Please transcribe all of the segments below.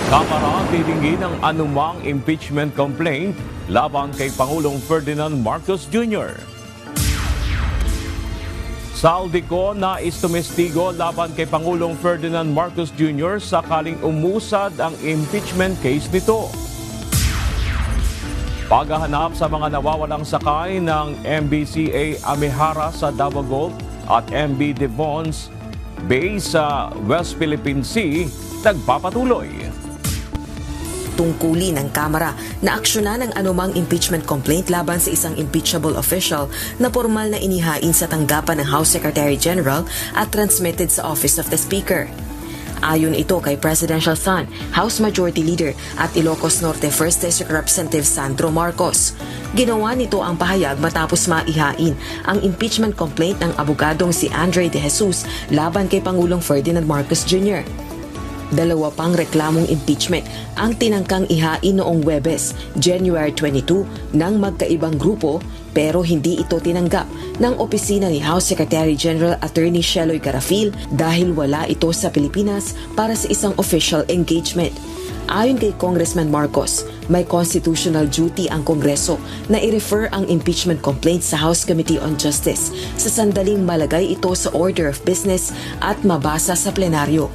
Kamara titingin ng anumang impeachment complaint laban kay Pangulong Ferdinand Marcos Jr. Saldico nais tumestigo laban kay Pangulong Ferdinand Marcos Jr. sakaling umusad ang impeachment case nito. Paghahanap sa mga nawawalang sakay ng MBCA Amihara sa Davao Gulf at MB Devons Bay sa West Philippine Sea nagpapatuloy. Tungkulin ng Kamara na aksyonan ang anumang impeachment complaint laban sa isang impeachable official na formal na inihain sa tanggapan ng House Secretary General at transmitted sa Office of the Speaker. Ayon ito kay Presidential Son, House Majority Leader at Ilocos Norte 1st District Representative Sandro Marcos. Ginawa nito ang pahayag matapos maihain ang impeachment complaint ng abogadong si Andre De Jesus laban kay Pangulong Ferdinand Marcos Jr. Dalawa pang reklamong impeachment ang tinangkang ihain noong Huwebes, January 22 ng magkaibang grupo pero hindi ito tinanggap ng opisina ni House Secretary General Attorney Sheloy Garafil dahil wala ito sa Pilipinas para sa isang official engagement. Ayon kay Congressman Marcos, may constitutional duty ang Kongreso na i-refer ang impeachment complaint sa House Committee on Justice sa sandaling malagay ito sa order of business at mabasa sa plenaryo.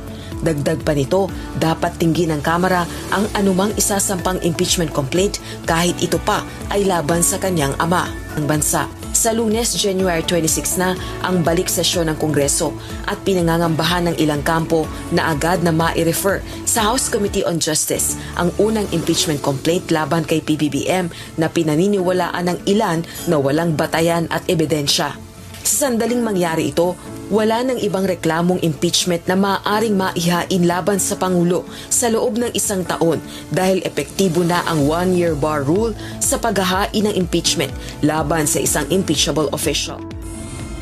Dagdag pa nito, dapat tinggin ng Kamara ang anumang isasampang impeachment complaint kahit ito pa ay laban sa kanyang ama, ang bansa. Sa Lunes, January 26 na ang balik sesyon ng Kongreso at pinangangambahan ng ilang kampo na agad na ma-refer sa House Committee on Justice ang unang impeachment complaint laban kay PBBM na pinaniniwalaan ng ilan na walang batayan at ebidensya. Sa sandaling mangyari ito, wala nang ibang reklamong impeachment na maaaring maihain laban sa Pangulo sa loob ng isang taon dahil epektibo na ang one-year bar rule sa paghahain ng impeachment laban sa isang impeachable official.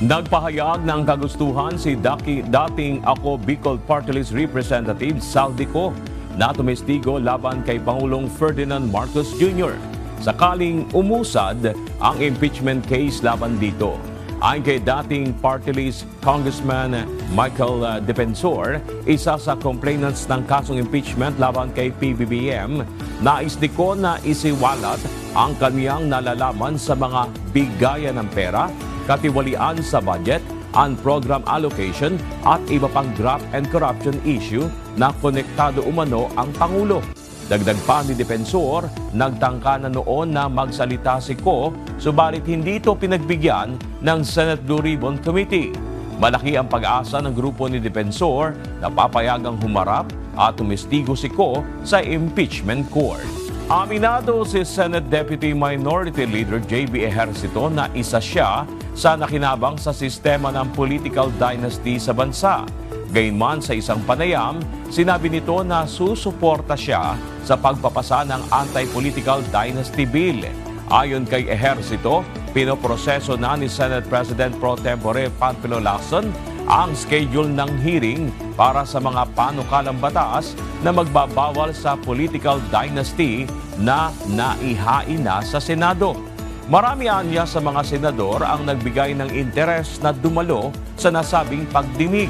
Nagpahayag ng kagustuhan si dating Ako Bicol Party List Representative Saldico na tumestigo laban kay Pangulong Ferdinand Marcos Jr. sakaling umusad ang impeachment case laban dito. Ayon kay dating party list Congressman Michael Defensor, isa sa complainants ng kasong impeachment laban kay PBBM, nais ko na isiwalat ang kaniyang nalalaman sa mga bigayan ng pera, katiwalian sa budget, and program allocation at iba pang graft and corruption issue na konektado umano ang Pangulo. Dagdag pa ni Defensor, nagtangka na noon na magsalita si Ko, subalit hindi ito pinagbigyan ng Senate Blue Ribbon Committee. Malaki ang pag-asa ng grupo ni Defensor na papayagang humarap at tumestigo si Ko sa impeachment court. Aminado si Senate Deputy Minority Leader J.B. Ejercito na isa siya sa nakinabang sa sistema ng political dynasty sa bansa. Gayunman sa isang panayam, sinabi nito na susuporta siya sa pagpapasa ng Anti-Political Dynasty Bill. Ayon kay Ejercito, pinoproseso na ni Senate President Pro Tempore Panfilo Lacson ang schedule ng hearing para sa mga panukalang batas na magbabawal sa political dynasty na naihain na sa Senado. Marami anya sa mga senador ang nagbigay ng interes na dumalo sa nasabing pagdinig.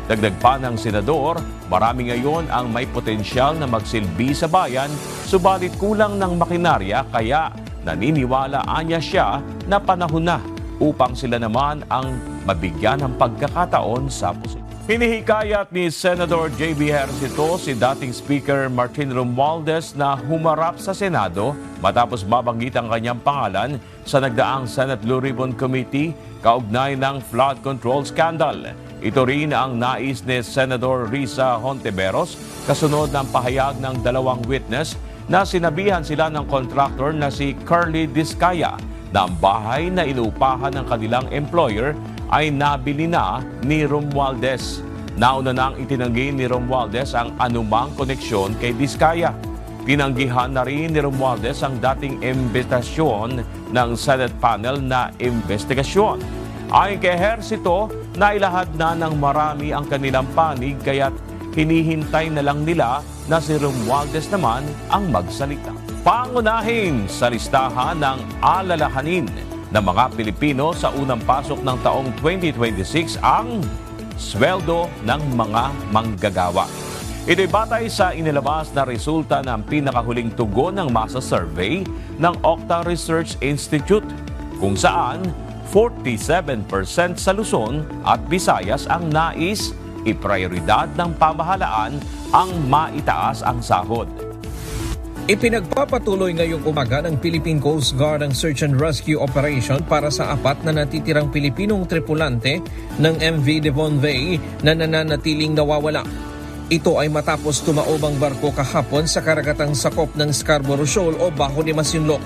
Dagdag pa ng senador, marami ngayon ang may potensyal na magsilbi sa bayan, subalit kulang ng makinarya kaya naniniwala anya siya na panahon na upang sila naman ang mabigyan ng pagkakataon sa posisyon. Hinihikayat ni Senador J.B. Ejercito si dating Speaker Martin Romualdez na humarap sa Senado matapos mabanggit ang kanyang pangalan sa nagdaang Senate Blue Ribbon Committee kaugnay ng flood control scandal. Ito rin ang nais ni Senador Risa Hontiveros kasunod ng pahayag ng dalawang witness na sinabihan sila ng contractor na si Curly Discaya na ang bahay na inuupahan ng kanilang employer ay nabili na ni Romualdez. Nauna nang itinanggi ni Romualdez ang anumang koneksyon kay Discaya. Tinanggihan na rin ni Romualdez ang dating imbitasyon ng Senate panel na investigasyon. Ayon kay Ejercito, nailahad na ng marami ang kanilang panig kaya't hinihintay na lang nila na si Romualdez naman ang magsalita. Pangunahin sa listahan ng alalahanin ng mga Pilipino sa unang pasok ng taong 2026 ang sweldo ng mga manggagawa. Ito'y batay sa inilabas na resulta ng pinakahuling tugon ng masa survey ng Octa Research Institute, kung saan 47% sa Luzon at Visayas ang nais iprioridad ng pamahalaan ang maitaas ang sahod. Ipinagpapatuloy ngayong umaga ng Philippine Coast Guard ang search and rescue operation para sa 4 na natitirang Pilipinong tripulante ng MV Devon Bay na nananatiling nawawala. Ito ay matapos tumaob ang barko kahapon sa karagatang sakop ng Scarborough Shoal o Bajo de Masinloc.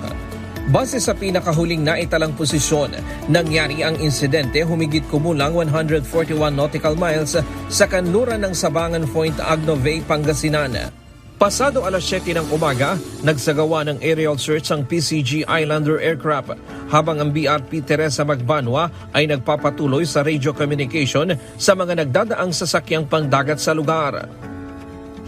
Base sa pinakahuling naitalang posisyon, nangyari ang insidente humigit kumulang 141 nautical miles sa kanluran ng Sabangan Point, Agno Bay, Pangasinan. Pasado alas 7 ng umaga, nagsagawa ng aerial search ang PCG Islander aircraft habang ang BRP Teresa Magbanwa ay nagpapatuloy sa radio communication sa mga nagdadaang sasakyang pangdagat sa lugar.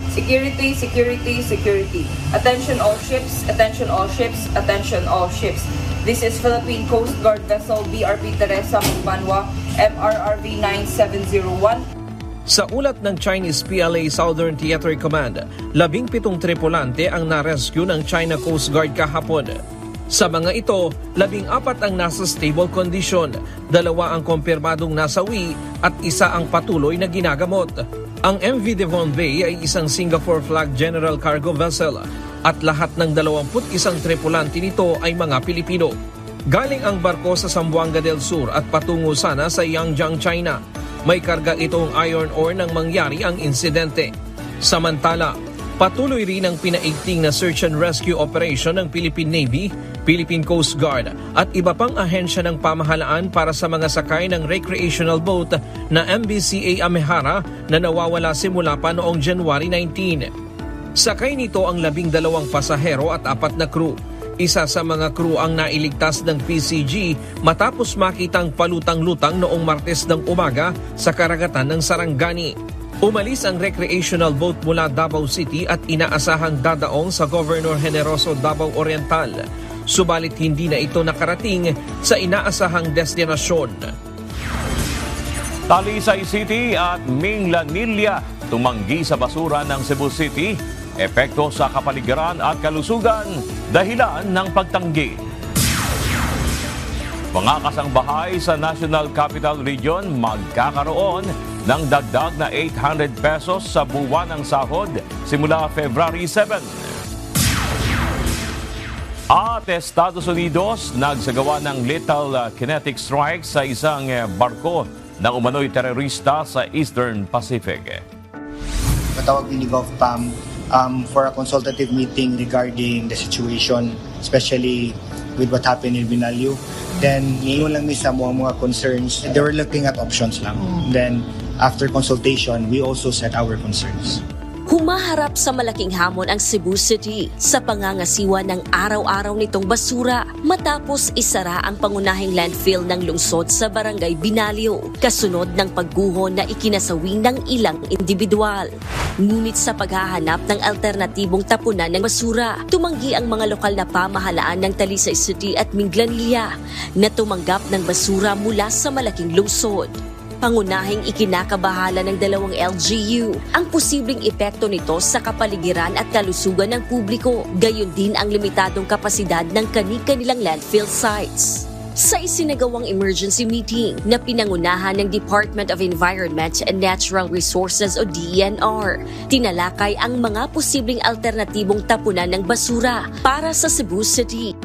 Security, security, security. Attention all ships, attention all ships, attention all ships. This is Philippine Coast Guard vessel BRP Teresa Magbanwa, MRRV 9701. Sa ulat ng Chinese PLA Southern Theater Command, 17 tripulante ang na-rescue ng China Coast Guard kahapon. Sa mga ito, 14 ang nasa stable condition, 2 ang kumpirmadong nasawi at 1 ang patuloy na ginagamot. Ang MV Devon Bay ay isang Singapore Flag General Cargo Vessel at lahat ng 21 tripulante nito ay mga Pilipino. Galing ang barko sa Zamboanga del Sur at patungo sana sa Yangjiang, China. May karga itong iron ore nang mangyari ang insidente. Samantala, patuloy rin ang pinaigting na search and rescue operation ng Philippine Navy, Philippine Coast Guard at iba pang ahensya ng pamahalaan para sa mga sakay ng recreational boat na MBCA Amehara na nawawala simula pa noong January 19. Sakay nito ang 12 pasahero at 4 na crew. Isa sa mga crew ang nailigtas ng PCG matapos makitang palutang-lutang noong Martes ng umaga sa karagatan ng Sarangani. Umalis ang recreational boat mula Davao City at inaasahang dadaong sa Governor Generoso Davao Oriental. Subalit hindi na ito nakarating sa inaasahang destinasyon. Talisay City at Minglanilla tumanggi sa basura ng Cebu City. Epekto sa kapaligiran at kalusugan dahilan ng pagtanggi. Mga kasangbahay sa National Capital Region magkakaroon ng dagdag na 800 pesos sa buwan ng sahod simula February 7. At Estados Unidos nagsagawa ng lethal kinetic strike sa isang barko ng umano'y terorista sa Eastern Pacific. Matawag ni GovPam for a consultative meeting regarding the situation, especially with what happened in Binalyo. Then, ngayon lang mismo ang mga concerns. They were looking at options lang. Then, after consultation, we also set our concerns. Humaharap sa malaking hamon ang Cebu City sa pangangasiwa ng araw-araw nitong basura matapos isara ang pangunahing landfill ng lungsod sa Barangay Binalyo, kasunod ng pagguho na ikinasawi ng ilang individual. Ngunit sa paghahanap ng alternatibong tapunan ng basura, tumanggi ang mga lokal na pamahalaan ng Talisay City at Minglanilla na tumanggap ng basura mula sa malaking lungsod. Pangunahing ikinakabahala ng 2 LGU ang posibleng epekto nito sa kapaligiran at kalusugan ng publiko, gayon din ang limitadong kapasidad ng kani-kanilang landfill sites. Sa isinagawang emergency meeting na pinangunahan ng Department of Environment and Natural Resources o DENR, tinalakay ang mga posibleng alternatibong tapunan ng basura para sa Cebu City.